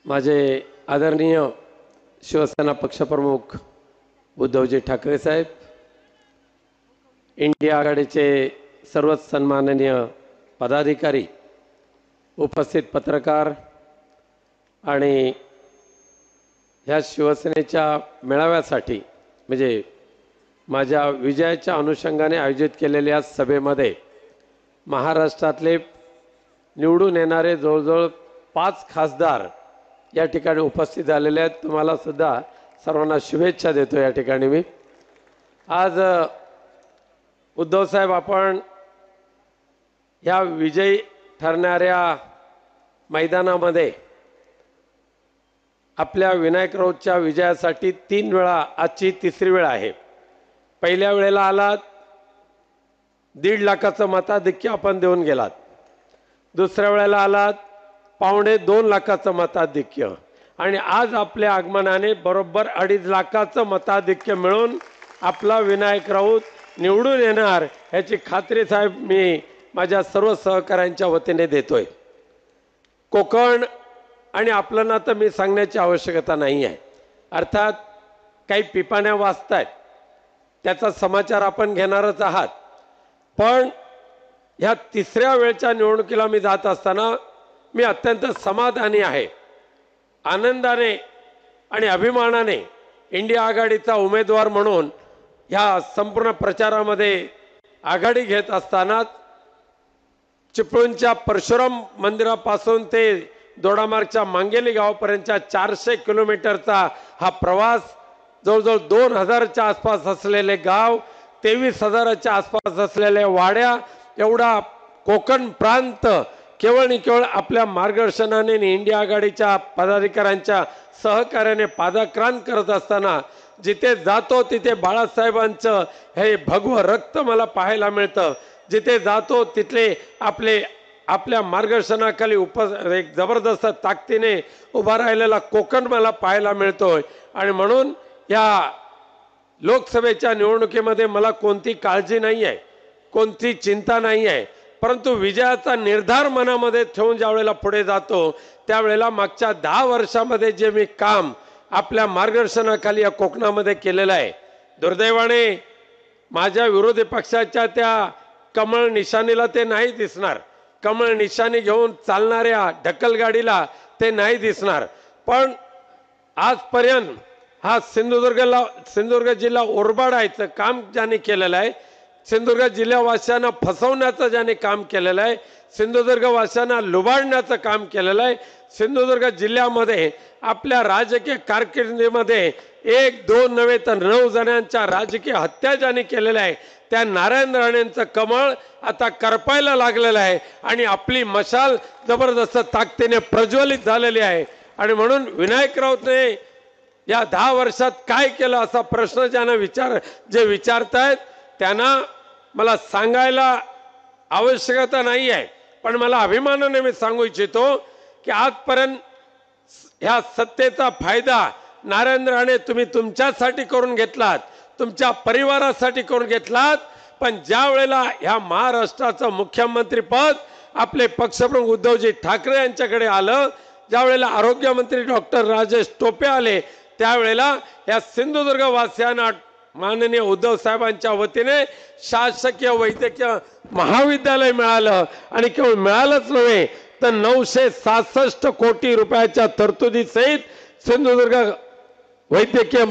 माझे आदरणीय शिवसेना पक्षप्रमुख उद्धवजी ठाकरे साहेब, इंडिया आघाडीचे सर्वच सन्माननीय पदाधिकारी, उपस्थित पत्रकार आणि ह्या शिवसेनेच्या मेळाव्यासाठी म्हणजे माझ्या विजयाच्या अनुषंगाने आयोजित केलेल्या सभेमध्ये महाराष्ट्रातले निवडून येणारे जवळजवळ 5 खासदार या ठिकाणी उपस्थित झालेले आहेत। तुम्हाला सुद्धा सर्वांना शुभेच्छा देतो। या ठिकाणी मी आज उद्धव साहेब, आपण या विजयी ठरणाऱ्या मैदानामध्ये आपल्या विनायक राऊतच्या विजयासाठी 3 वेळा, आजची 3री वेळ आहे। पहिल्या वेळेला आलात, 1.5 लाखाचं मताधिक्य आपण देऊन गेलात। दुसऱ्या वेळेला आलात, 2.25 लाखाचं मताधिक्य, आणि आज आपल्या आगमनाने बरोबर 2.5 लाखाचं मताधिक्य मिळून आपला विनायक राऊत निवडून येणार याची खात्री साहेब मी माझ्या सर्व सहकाऱ्यांच्या वतीने देतोय। कोकण आणि आपलं नातं मी सांगण्याची आवश्यकता नाही आहे। अर्थात काही पिपाण्या वाचतायत, त्याचा समाचार आपण घेणारच आहात, पण ह्या 3ऱ्या वेळच्या निवडणुकीला मी जात असताना मी अत्यंत समाधानी आहे। आनंदाने आणि अभिमानाने इंडिया आघाडीचा उमेदवार म्हणून ह्या संपूर्ण प्रचारामध्ये आघाडी घेत असताना चिपळूणच्या परशुराम मंदिरापासून ते दोडामार्गच्या मांगेली गावापर्यंतच्या 400 किलोमीटरचा हा प्रवास, जवळजवळ 2000च्या आसपास असलेले गाव, 23,000च्या आसपास असलेल्या वाड्या, एवढा कोकण प्रांत केवळ आणि केवळ आपल्या मार्गदर्शनाने इंडिया आघाडीच्या पदाधिकाऱ्यांच्या सहकार्याने पादाक्रांत करत असताना जिथे जातो तिथे बाळासाहेबांचं हे भगवं रक्त मला पाहायला मिळतं। जिथे जातो तिथले आपल्या मार्गदर्शनाखाली एक जबरदस्त ताकदीने उभा राहिलेला कोकण मला पाहायला मिळतोय। आणि म्हणून या लोकसभेच्या निवडणुकीमध्ये मला कोणती काळजी नाही आहे, कोणती चिंता नाही आहे, परंतु विजयाचा निर्धार मनामध्ये ठेवून ज्या वेळेला पुढे जातो त्यावेळेला मागच्या 10 वर्षामध्ये जे मी काम आपल्या मार्गदर्शनाखाली या कोकणामध्ये केलेलं आहे, दुर्दैवाने माझ्या विरोधी पक्षाच्या त्या कमळ निशाणीला ते नाही दिसणार, कमळ निशाणी घेऊन चालणाऱ्या ढकलगाडीला ते नाही दिसणार, पण आजपर्यंत हा सिंधुदुर्ग जिल्हा ओरबाडायचं काम ज्याने केलेलं आहे, सिंधुदुर्ग जिल्हावासियांना फसवण्याचं ज्याने काम केलेलं आहे, सिंधुदुर्ग वासियांना लुबाडण्याचं काम केलेलं आहे, सिंधुदुर्ग जिल्ह्यामध्ये आपल्या राजकीय कारकिर्दीमध्ये 1-2 नव्हे तर 9 जणांच्या राजकीय हत्या ज्याने केलेल्या आहे, त्या नारायण राणेंचं कमळ आता करपायला लागलेलं आहे आणि आपली मशाल जबरदस्त ताकदीने प्रज्वलित झालेली आहे। आणि म्हणून विनायक राऊतने या 10 वर्षात काय केलं असा प्रश्न जे विचारतायत त्यांना मला सांगायला आवश्यकता नाही आहे, पण मला अभिमानाने मी सांगू इच्छितो की आजपर्यंत ह्या सत्तेचा फायदा नारायण राणे तुम्ही तुमच्यासाठी करून घेतलात, तुमच्या परिवारासाठी करून घेतलात, पण ज्या वेळेला ह्या महाराष्ट्राचं मुख्यमंत्री पद आपले पक्षप्रमुख उद्धवजी ठाकरे यांच्याकडे आलं, ज्या वेळेला आरोग्य मंत्री डॉक्टर राजेश टोपे आले, त्यावेळेला या सिंधुदुर्ग वासियांना माननीय उद्धव साहेबांच्या वतीने शासकीय वैद्यकीय महाविद्यालय मिळालं, आणि केवळ मिळालंच नव्हे तर 966 कोटी रुपयाच्या तरतुदी सहित सिंधुदुर्ग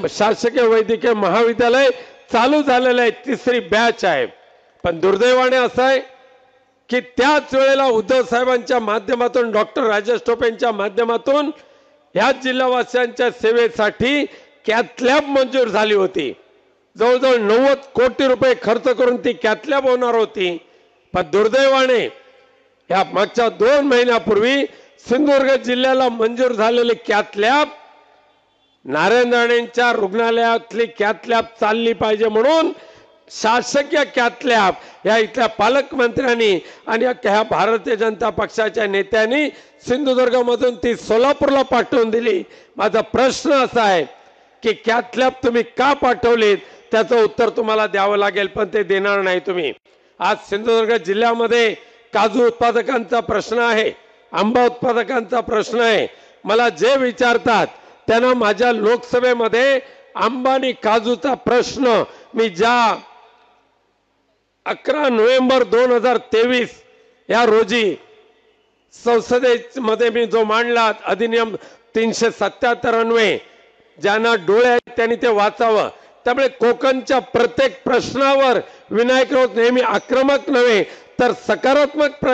शासकीय वैद्यकीय महाविद्यालय चालू झालेलं आहे, 3री बॅच आहे। पण दुर्दैवाने असं आहे की त्याच वेळेला उद्धव साहेबांच्या माध्यमातून डॉक्टर राजेश टोपेंच्या माध्यमातून ह्या जिल्हावासियांच्या सेवेसाठी कॅथलॅब मंजूर झाली होती, जवळजवळ 90 कोटी रुपये खर्च करून ती कॅथलॅब होणार होती। पण दुर्दैवाने या मागच्या 2 महिन्यापूर्वी सिंधुदुर्ग जिल्ह्याला मंजूर झालेली कॅथलॅब, नारायण राणेंच्या रुग्णालयातली कॅथलॅब चालली पाहिजे म्हणून शासकीय कॅथलॅब या इथल्या पालकमंत्र्यांनी आणि ह्या भारतीय जनता पक्षाच्या नेत्यांनी सिंधुदुर्गमधून ती सोलापूरला पाठवून दिली। माझा प्रश्न असा आहे की कॅथलॅब तुम्ही का पाठवलीत त्याचं उत्तर तुम्हाला द्यावं लागेल, पण ते देणार नाही तुम्ही। आज सिंधुदुर्ग जिल्ह्यामध्ये काजू उत्पादकांचा प्रश्न आहे, आंबा उत्पादकांचा प्रश्न आहे, मला जे विचारतात त्यांना माझ्या लोकसभेमध्ये अंबानी काजूचा प्रश्न मी ज्या 11 नोव्हेंबर 2023 या रोजी संसदेमध्ये मी जो मांडला अधिनियम 377 अन्वये ज्यांना डोळे आहेत त्यांनी ते वाचावं। त्यामुळे कोकणच्या प्रत्येक प्रश्नावर विनायक राऊत नेहमी आक्रमक नव्हे तर सकारात्मक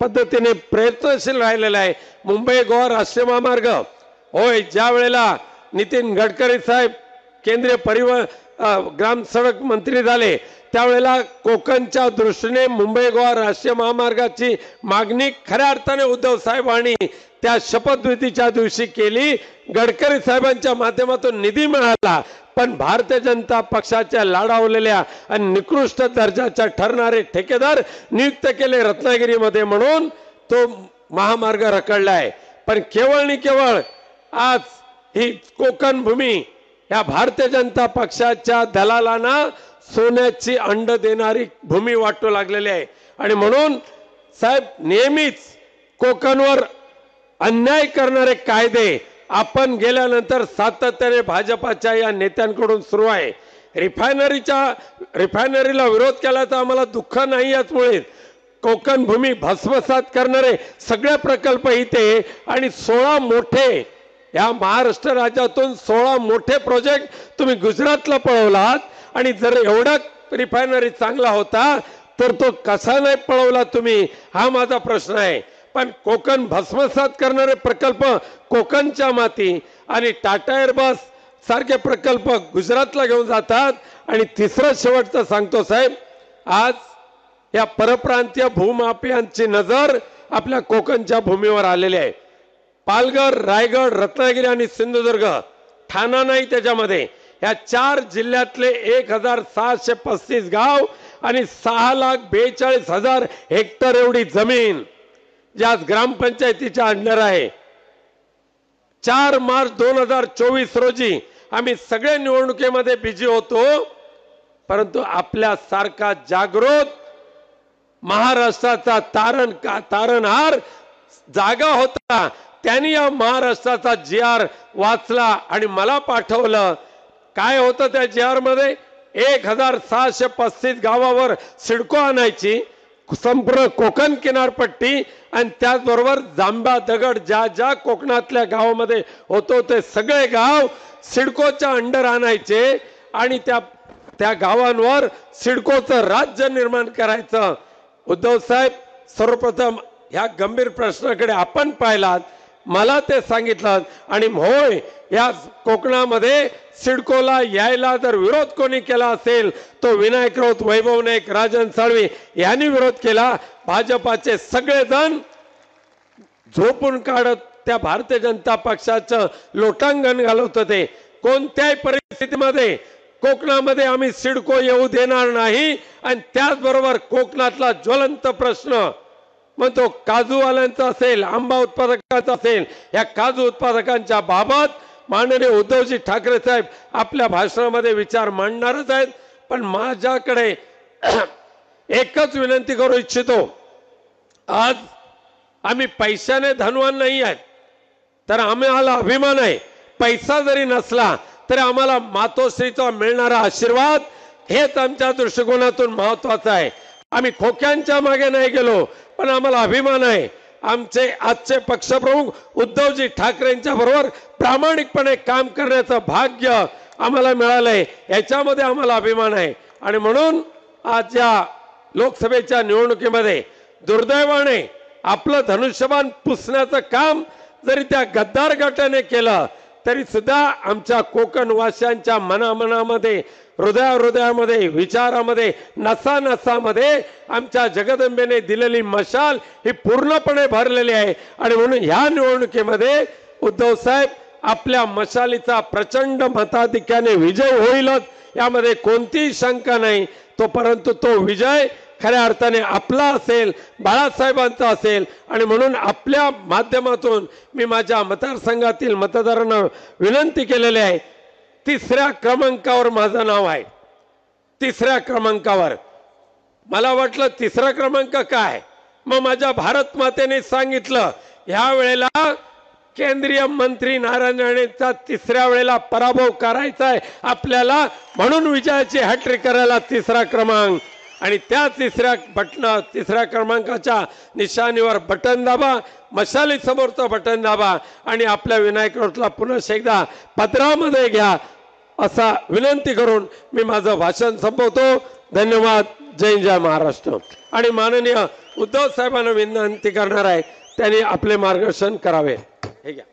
पद्धतीने प्रयत्नशील राहिलेला आहे। मुंबई गोवा राष्ट्रीय महामार्ग होय, ज्या वेळेला नितीन गडकरी साहेब केंद्रीय परिवहन ग्राम सडक मंत्री झाले त्यावेळेला कोकणच्या दृष्टीने मुंबई गोवा राष्ट्रीय महामार्गाची मागणी खऱ्या अर्थाने उद्धव साहेबांनी त्या शपथविधीच्या दिवशी केली। गडकरी साहेबांच्या माध्यमातून निधी मिळाला, पण भारतीय जनता पक्षाच्या लाडावलेल्या आणि निकृष्ट दर्जाच्या ठरणारे ठेकेदार नियुक्त केले रत्नागिरीमध्ये म्हणून तो महामार्ग रखडलाय। पण केवळ आणि केवळ आज ही कोकण भूमी या भारतीय जनता पक्षाच्या दलालांना सोन्याची अंड देणारी भूमी वाटू लागलेली आहे। आणि म्हणून साहेब नेहमीच कोकणवर अन्याय करणारे कायदे आपण गेल्यानंतर सातत्याने भाजपाच्या या नेत्यांकडून सुरू आहे। रिफायनरीला विरोध केला तर आम्हाला दुःख नाही, याचमुळे कोकण भूमी भस्मसात करणारे सगळे प्रकल्प इथे आणि 16 मोठे या महाराष्ट्र राज्यातून 16 मोठे प्रोजेक्ट तुम्ही गुजरातला पळवलात आणि जर एवढा रिफायनरी चांगला होता तर तो कसा नाही पळवला तुम्ही, हा माझा प्रश्न आहे। पण कोकण भस्मसात करणारे प्रकल्प कोकणच्या माती आणि टाटा एअरबस सारखे प्रकल्प गुजरातला घेऊन जातात। आणि तिसरं शेवटचं सांगतो साहेब, आज या परप्रांतीय भूमाफियांची नजर आपल्या कोकणच्या भूमीवर आलेली आहे। पालघर, रायगड, रत्नागिरी आणि सिंधुदुर्ग, ठाणा नाही त्याच्यामध्ये, या 4 जिल्ह्यातले 1635 गाव आणि 6,42,000 हेक्टर एवढी जमीन ज्या ग्रामपंचायतीच्या अंडर आहे। 4 मार्च 2024 रोजी आम्ही सगळे निवडणुकीमध्ये बिझी होतो, परंतु आपल्या सारखा जागृत महाराष्ट्राचा तारणहार जागा होता त्यांनी या महाराष्ट्राचा GR वाचला आणि मला पाठवलं। काय होतं त्या GR मध्ये 1635 गावावर सिडको आणायची, संपूर्ण कोकण किनारपट्टी आणि त्याचबरोबर जांभा दगड ज्या कोकणातल्या गावामध्ये होतो ते सगळे गाव सिडकोच्या अंडर आणायचे आणि त्या गावांवर सिडकोचं राज्य निर्माण करायचं। उद्धव साहेब, सर्वप्रथम ह्या गंभीर प्रश्नाकडे आपण पाहिलात, मला ते सांगितलं आणि होय या कोकणामध्ये सिडकोला यायला जर विरोध कोणी केला असेल तो विनायक राऊत, वैभव नाईक, राजन साळवी यांनी विरोध केला। भाजपाचे सगळेजण झोपून काढत त्या भारतीय जनता पक्षाचं लोटांगण घालवत होते। कोणत्याही परिस्थितीमध्ये कोकणामध्ये आम्ही सिडको येऊ देणार नाही। आणि त्याचबरोबर कोकणातला ज्वलंत प्रश्न मग तो काजूवाल्यांचा असेल, आंबा उत्पादकांचा असेल, या काजू उत्पादकांच्या बाबत माननीय उद्धवजी ठाकरे साहेब आपल्या भाषणामध्ये विचार मांडणारच आहेत। पण माझ्याकडे एकच विनंती करू इच्छितो, आज आम्ही पैशाने धनवान नाही आहेत, तर आम्हाला अभिमान आहे। पैसा जरी नसला तरी आम्हाला मातोश्रीचा मिळणारा आशीर्वाद हेच आमच्या दृष्टिकोनातून महत्वाचं आहे। आम्ही खोक्यांच्या मागे नाही गेलो, पण आम्हाला अभिमान आहे। आमचे आजचे पक्षप्रमुख उद्धवजी ठाकरेंच्या बरोबर प्रामाणिकपणे काम करण्याचं भाग्य आम्हाला मिळालंय, याच्यामध्ये आम्हाला अभिमान आहे। आणि म्हणून आज या लोकसभेच्या निवडणुकीमध्ये दुर्दैवाने आपलं धनुष्यबाण पुसण्याचं काम जरी त्या गद्दार गटाने केलं तरी सुद्धा आमच्या कोकणवासियांच्या मनामध्ये, हृदयामध्ये, विचारामध्ये, नसानसामध्ये आमच्या जगदंबेने दिलेली मशाल ही पूर्णपणे भरलेली आहे। आणि म्हणून ह्या निवडणुकीमध्ये उद्धव साहेब आपल्या मशालीचा प्रचंड मताधिक्याने विजय होईलच, यामध्ये कोणतीही शंका नाही। परंतु तो विजय खऱ्या अर्थाने आपला असेल, बाळासाहेबांचा असेल। आणि म्हणून आपल्या माध्यमातून मी माझ्या मतदारसंघातील मतदारांना विनंती केलेली आहे, 3ऱ्या क्रमांकावर माझं नाव आहे। 3ऱ्या क्रमांकावर मला वाटलं 3रा क्रमांक काय, मग माझ्या भारत मातेने सांगितलं ह्या वेळेला केंद्रीय मंत्री नारायण राणेंचा तिसऱ्या वेळेला पराभव करायचा आहे आपल्याला, म्हणून विजयाची हॅट्रिक करायला तिसरा क्रमांक आणि त्या तिसऱ्या क्रमांकाच्या निशाणीवर बटन दाबा, मशाली समोरचं बटन दाबा आणि आपल्या विनायक राऊतला पुन्हा एकदा पत्रामध्ये घ्या असा विनंती करून मी माझं भाषण संपवतो. धन्यवाद. जय जय महाराष्ट्र. आणि माननीय उद्धव साहेबांना विनंती करणार आहे त्यांनी आपले मार्गदर्शन करावे. हे घ्या.